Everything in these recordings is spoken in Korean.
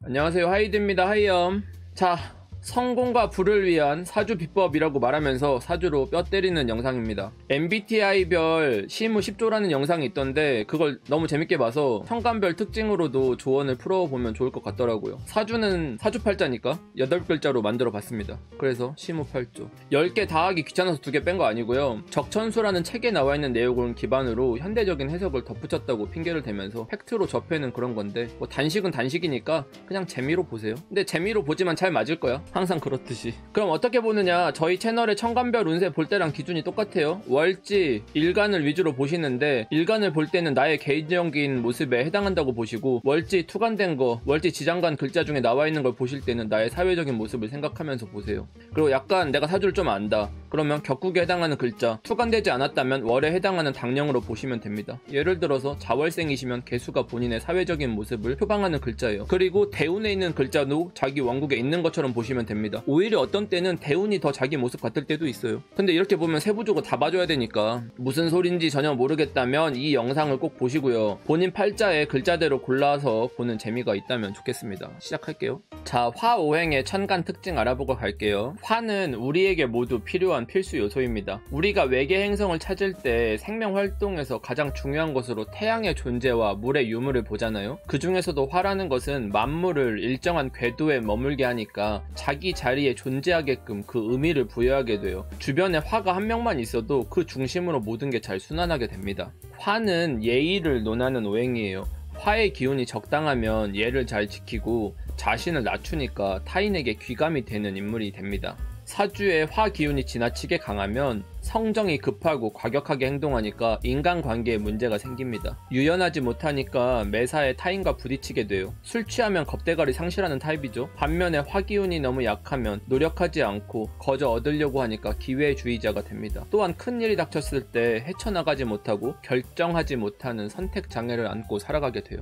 안녕하세요, 하이드입니다. 하이엄. 자, 성공과 불을 위한 사주 비법이라고 말하면서 사주로 뼈 때리는 영상입니다. MBTI별 시무 10조라는 영상이 있던데 그걸 너무 재밌게 봐서 성간별 특징으로도 조언을 풀어보면 좋을 것 같더라고요. 사주는 사주팔자니까 8글자로 만들어 봤습니다. 그래서 시무 8조. 10개 다 하기 귀찮아서 2개 뺀 거 아니고요. 적천수라는 책에 나와 있는 내용을 기반으로 현대적인 해석을 덧붙였다고 핑계를 대면서 팩트로 접해는 그런 건데 뭐 단식은 단식이니까 그냥 재미로 보세요. 근데 재미로 보지만 잘 맞을 거야. 항상 그렇듯이. 그럼 어떻게 보느냐? 저희 채널의 천간별 운세 볼 때랑 기준이 똑같아요. 월지, 일간을 위주로 보시는데 일간을 볼 때는 나의 개인적인 모습에 해당한다고 보시고 월지 투간된 거, 월지 지장간 글자 중에 나와 있는 걸 보실 때는 나의 사회적인 모습을 생각하면서 보세요. 그리고 약간 내가 사주를 좀 안다. 그러면 격국에 해당하는 글자, 투간되지 않았다면 월에 해당하는 당령으로 보시면 됩니다. 예를 들어서 자월생이시면 개수가 본인의 사회적인 모습을 표방하는 글자예요. 그리고 대운에 있는 글자도 자기 왕국에 있는 것처럼 보시면 됩니다. 오히려 어떤 때는 대운이 더 자기 모습 같을 때도 있어요. 근데 이렇게 보면 세부적으로 다 봐줘야 되니까 무슨 소린지 전혀 모르겠다면 이 영상을 꼭 보시고요. 본인 팔자에 글자대로 골라서 보는 재미가 있다면 좋겠습니다. 시작할게요. 자, 화오행의 천간 특징 알아보고 갈게요. 화는 우리에게 모두 필요한 필수 요소입니다. 우리가 외계 행성을 찾을 때 생명 활동에서 가장 중요한 것으로 태양의 존재와 물의 유무를 보잖아요. 그 중에서도 화라는 것은 만물을 일정한 궤도에 머물게 하니까 자기 자리에 존재하게끔 그 의미를 부여하게 돼요. 주변에 화가 한 명만 있어도 그 중심으로 모든 게 잘 순환하게 됩니다. 화는 예의를 논하는 오행이에요. 화의 기운이 적당하면 예를 잘 지키고 자신을 낮추니까 타인에게 귀감이 되는 인물이 됩니다. 사주에 화 기운이 지나치게 강하면 성정이 급하고 과격하게 행동하니까 인간관계에 문제가 생깁니다. 유연하지 못하니까 매사에 타인과 부딪히게 돼요. 술 취하면 겁대가리 상실하는 타입이죠. 반면에 화 기운이 너무 약하면 노력하지 않고 거저 얻으려고 하니까 기회주의자가 됩니다. 또한 큰일이 닥쳤을 때 헤쳐나가지 못하고 결정하지 못하는 선택장애를 안고 살아가게 돼요.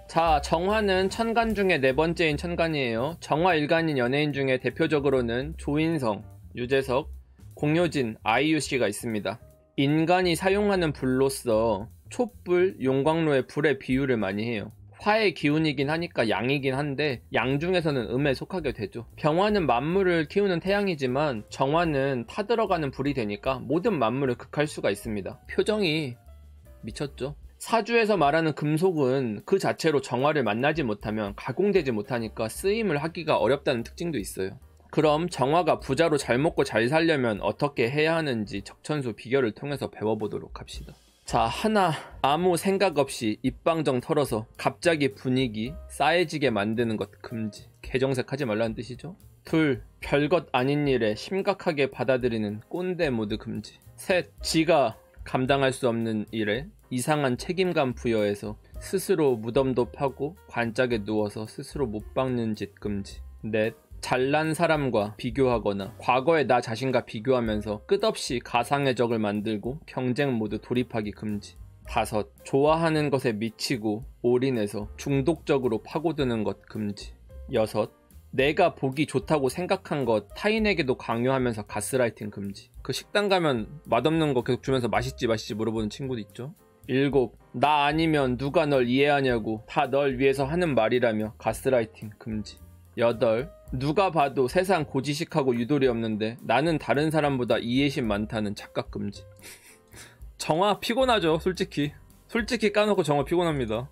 자, 정화는 천간 중에 4번째인 천간이에요. 정화 일간인 연예인 중에 대표적으로는 조인성, 유재석, 공효진, 아이유씨가 있습니다. 인간이 사용하는 불로서 촛불, 용광로의 불의 비유를 많이 해요. 화의 기운이긴 하니까 양이긴 한데 양 중에서는 음에 속하게 되죠. 병화는 만물을 키우는 태양이지만 정화는 타들어가는 불이 되니까 모든 만물을 극할 수가 있습니다. 표정이 미쳤죠? 사주에서 말하는 금속은 그 자체로 정화를 만나지 못하면 가공되지 못하니까 쓰임을 하기가 어렵다는 특징도 있어요. 그럼 정화가 부자로 잘 먹고 잘 살려면 어떻게 해야 하는지 적천수 비결을 통해서 배워보도록 합시다. 자, 하나, 아무 생각 없이 입방정 털어서 갑자기 분위기 싸해지게 만드는 것 금지. 개정색하지 말라는 뜻이죠. 둘, 별것 아닌 일에 심각하게 받아들이는 꼰대 모드 금지. 셋, 지가 감당할 수 없는 일에 이상한 책임감 부여해서 스스로 무덤도 파고 관짝에 누워서 스스로 못 박는 짓 금지. 넷, 잘난 사람과 비교하거나 과거의 나 자신과 비교하면서 끝없이 가상의 적을 만들고 경쟁 모드 돌입하기 금지. 다섯, 좋아하는 것에 미치고 올인해서 중독적으로 파고드는 것 금지. 여섯, 내가 보기 좋다고 생각한 것 타인에게도 강요하면서 가스라이팅 금지. 그 식당 가면 맛없는 거 계속 주면서 맛있지 물어보는 친구도 있죠. 일곱, 나 아니면 누가 널 이해하냐고 다 널 위해서 하는 말이라며 가스라이팅 금지. 여덟, 누가 봐도 세상 고지식하고 유도리 없는데 나는 다른 사람보다 이해심 많다는 착각 금지. 정화 피곤하죠. 솔직히 까놓고 정화 피곤합니다.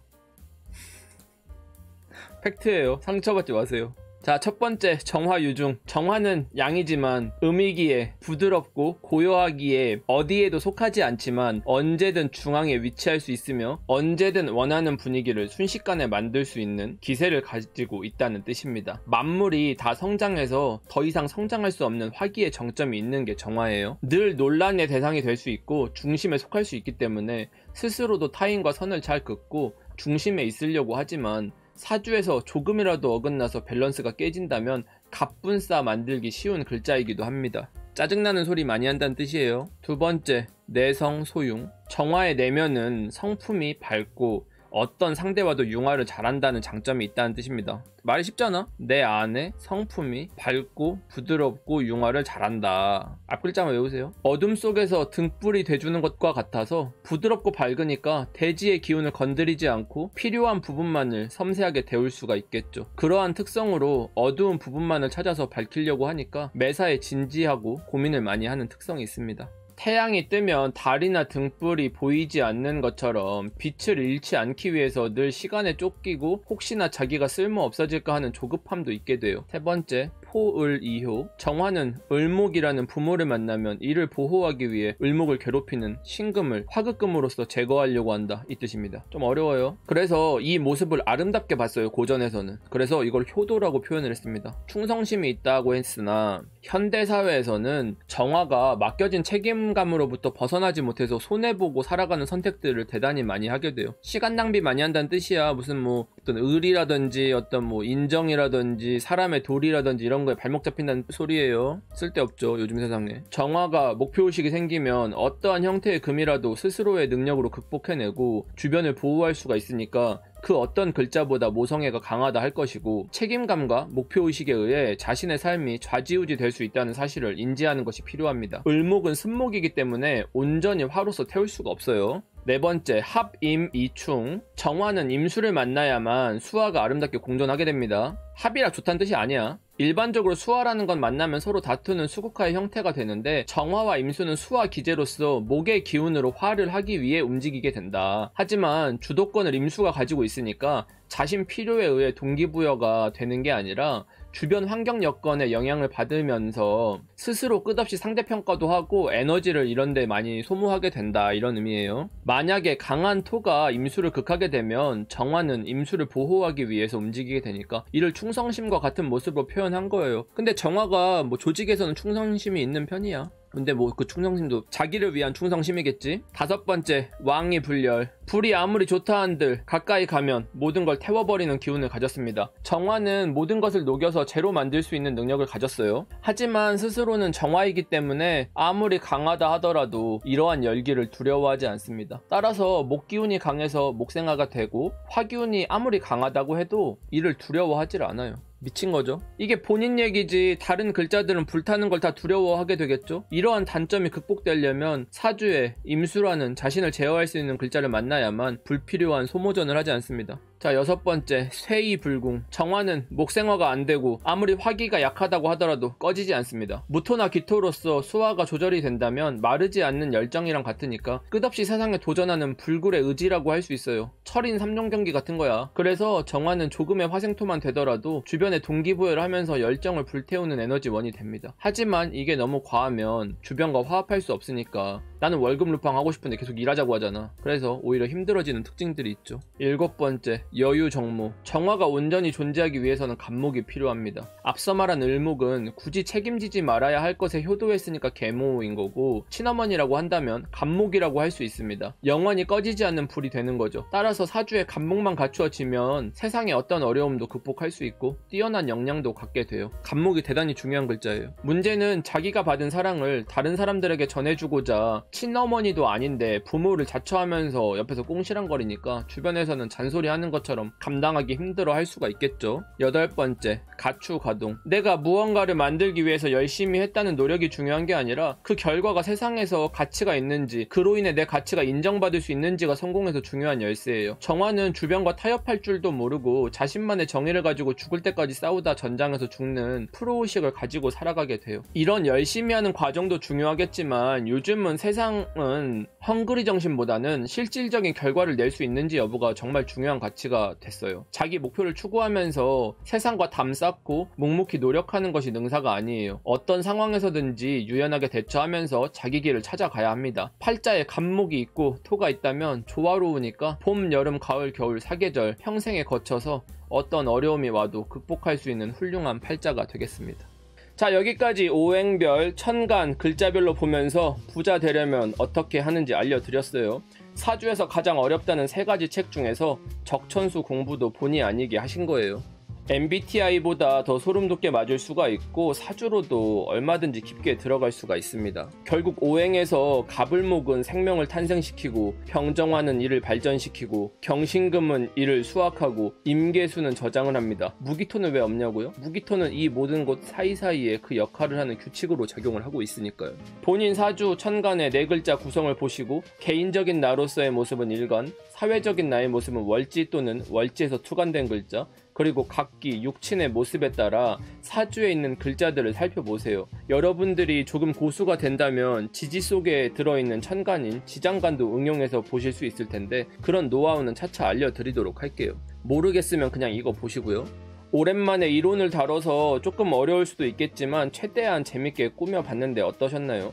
팩트예요. 상처받지 마세요. 자, 첫 번째, 정화유중. 정화는 양이지만 음이기에 부드럽고 고요하기에 어디에도 속하지 않지만 언제든 중앙에 위치할 수 있으며 언제든 원하는 분위기를 순식간에 만들 수 있는 기세를 가지고 있다는 뜻입니다. 만물이 다 성장해서 더 이상 성장할 수 없는 화기의 정점이 있는 게 정화예요. 늘 논란의 대상이 될 수 있고 중심에 속할 수 있기 때문에 스스로도 타인과 선을 잘 긋고 중심에 있으려고 하지만 사주에서 조금이라도 어긋나서 밸런스가 깨진다면 갑분싸 만들기 쉬운 글자이기도 합니다. 짜증나는 소리 많이 한다는 뜻이에요. 두 번째, 내성 소융. 정화의 내면은 성품이 밝고 어떤 상대와도 융화를 잘한다는 장점이 있다는 뜻입니다. 말이 쉽잖아. 내 안에 성품이 밝고 부드럽고 융화를 잘한다. 앞글자만 외우세요. 어둠 속에서 등불이 돼주는 것과 같아서 부드럽고 밝으니까 대지의 기운을 건드리지 않고 필요한 부분만을 섬세하게 데울 수가 있겠죠. 그러한 특성으로 어두운 부분만을 찾아서 밝히려고 하니까 매사에 진지하고 고민을 많이 하는 특성이 있습니다. 태양이 뜨면 달이나 등불이 보이지 않는 것처럼 빛을 잃지 않기 위해서 늘 시간에 쫓기고 혹시나 자기가 쓸모 없어질까 하는 조급함도 있게 돼요. 세 번째, 포을이효. 정화는 을목이라는 부모를 만나면 이를 보호하기 위해 을목을 괴롭히는 신금을 화극금으로써 제거하려고 한다, 이 뜻입니다. 좀 어려워요. 그래서 이 모습을 아름답게 봤어요, 고전에서는. 그래서 이걸 효도라고 표현을 했습니다. 충성심이 있다고 했으나 현대사회에서는 정화가 맡겨진 책임감으로부터 벗어나지 못해서 손해보고 살아가는 선택들을 대단히 많이 하게 돼요. 시간 낭비 많이 한다는 뜻이야. 무슨 뭐 어떤 을이라든지 어떤 뭐 인정이라든지 사람의 도리라든지 이런 거에 발목 잡힌다는 소리예요. 쓸데없죠, 요즘 세상에. 정화가 목표의식이 생기면 어떠한 형태의 금이라도 스스로의 능력으로 극복해내고 주변을 보호할 수가 있으니까 그 어떤 글자보다 모성애가 강하다 할 것이고, 책임감과 목표의식에 의해 자신의 삶이 좌지우지 될 수 있다는 사실을 인지하는 것이 필요합니다. 을목은 습목이기 때문에 온전히 화로서 태울 수가 없어요. 네 번째, 합임이충. 정화는 임수를 만나야만 수화가 아름답게 공존하게 됩니다. 합이라 좋다는 뜻이 아니야. 일반적으로 수화라는 건 만나면 서로 다투는 수국화의 형태가 되는데, 정화와 임수는 수화 기제로서 목의 기운으로 화를 하기 위해 움직이게 된다. 하지만 주도권을 임수가 가지고 있으니까 자신 필요에 의해 동기부여가 되는 게 아니라 주변 환경 여건에 영향을 받으면서 스스로 끝없이 상대평가도 하고 에너지를 이런 데 많이 소모하게 된다, 이런 의미예요. 만약에 강한 토가 임수를 극하게 되면 정화는 임수를 보호하기 위해서 움직이게 되니까 이를 충성심과 같은 모습으로 표현한 거예요. 근데 정화가 뭐 조직에서는 충성심이 있는 편이야. 근데 뭐 그 충성심도 자기를 위한 충성심이겠지. 다섯 번째, 왕이 불열. 불이 아무리 좋다 한들 가까이 가면 모든 걸 태워버리는 기운을 가졌습니다. 정화는 모든 것을 녹여서 재로 만들 수 있는 능력을 가졌어요. 하지만 스스로는 정화이기 때문에 아무리 강하다 하더라도 이러한 열기를 두려워하지 않습니다. 따라서 목기운이 강해서 목생화가 되고, 화기운이 아무리 강하다고 해도 이를 두려워하질 않아요. 미친 거죠. 이게 본인 얘기지 다른 글자들은 불타는 걸 다 두려워하게 되겠죠. 이러한 단점이 극복되려면 사주에 임수라는 자신을 제어할 수 있는 글자를 만나야만 불필요한 소모전을 하지 않습니다. 자, 여섯 번째, 쇠이불궁. 정화는 목생화가 안 되고 아무리 화기가 약하다고 하더라도 꺼지지 않습니다. 무토나 기토로서 수화가 조절이 된다면 마르지 않는 열정이랑 같으니까 끝없이 세상에 도전하는 불굴의 의지라고 할 수 있어요. 철인 3종 경기 같은 거야. 그래서 정화는 조금의 화생토만 되더라도 주변에 동기부여를 하면서 열정을 불태우는 에너지원이 됩니다. 하지만 이게 너무 과하면 주변과 화합할 수 없으니까 나는 월급 루팡 하고 싶은데 계속 일하자고 하잖아. 그래서 오히려 힘들어지는 특징들이 있죠. 일곱 번째, 여유정무. 정화가 온전히 존재하기 위해서는 간목이 필요합니다. 앞서 말한 을목은 굳이 책임지지 말아야 할 것에 효도했으니까 계모인 거고, 친어머니라고 한다면 간목이라고 할 수 있습니다. 영원히 꺼지지 않는 불이 되는 거죠. 따라서 사주에 간목만 갖추어지면 세상의 어떤 어려움도 극복할 수 있고 뛰어난 역량도 갖게 돼요. 간목이 대단히 중요한 글자예요. 문제는 자기가 받은 사랑을 다른 사람들에게 전해주고자 친어머니도 아닌데 부모를 자처하면서 옆에서 꽁시랑거리니까 주변에서는 잔소리하는 것처럼 감당하기 힘들어 할 수가 있겠죠. 여덟 번째, 가추가동. 내가 무언가를 만들기 위해서 열심히 했다는 노력이 중요한 게 아니라 그 결과가 세상에서 가치가 있는지, 그로 인해 내 가치가 인정받을 수 있는지가 성공에서 중요한 열쇠예요. 정화는 주변과 타협할 줄도 모르고 자신만의 정의를 가지고 죽을 때까지 싸우다 전장에서 죽는 프로의식을 가지고 살아가게 돼요. 이런 열심히 하는 과정도 중요하겠지만 요즘은 세상은 헝그리 정신보다는 실질적인 결과를 낼 수 있는지 여부가 정말 중요한 가치가 됐어요. 자기 목표를 추구하면서 세상과 담 쌓고 묵묵히 노력하는 것이 능사가 아니에요. 어떤 상황에서든지 유연하게 대처하면서 자기 길을 찾아가야 합니다. 팔자에 간목이 있고 토가 있다면 조화로우니까 봄, 여름, 가을, 겨울 4계절 평생에 거쳐서 어떤 어려움이 와도 극복할 수 있는 훌륭한 팔자가 되겠습니다. 자, 여기까지 오행별, 천간, 글자별로 보면서 부자 되려면 어떻게 하는지 알려드렸어요. 사주에서 가장 어렵다는 3가지 책 중에서 적천수 공부도 본의 아니게 하신 거예요. MBTI보다 더 소름 돋게 맞을 수가 있고 사주로도 얼마든지 깊게 들어갈 수가 있습니다. 결국 오행에서 갑을목은 생명을 탄생시키고 평정화는 이를 발전시키고 경신금은 이를 수확하고 임계수는 저장을 합니다. 무기토는 왜 없냐고요? 무기토는 이 모든 곳 사이사이에 그 역할을 하는 규칙으로 작용을 하고 있으니까요. 본인 사주 천간의 네 글자 구성을 보시고 개인적인 나로서의 모습은 일간, 사회적인 나의 모습은 월지 또는 월지에서 투간된 글자, 그리고 각기 육친의 모습에 따라 사주에 있는 글자들을 살펴보세요. 여러분들이 조금 고수가 된다면 지지 속에 들어있는 천간인 지장간도 응용해서 보실 수 있을 텐데 그런 노하우는 차차 알려드리도록 할게요. 모르겠으면 그냥 이거 보시고요. 오랜만에 이론을 다뤄서 조금 어려울 수도 있겠지만 최대한 재밌게 꾸며봤는데 어떠셨나요?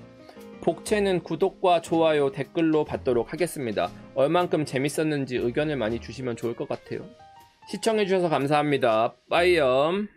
복채는 구독과 좋아요, 댓글로 받도록 하겠습니다. 얼만큼 재밌었는지 의견을 많이 주시면 좋을 것 같아요. 시청해주셔서 감사합니다. 빠이염.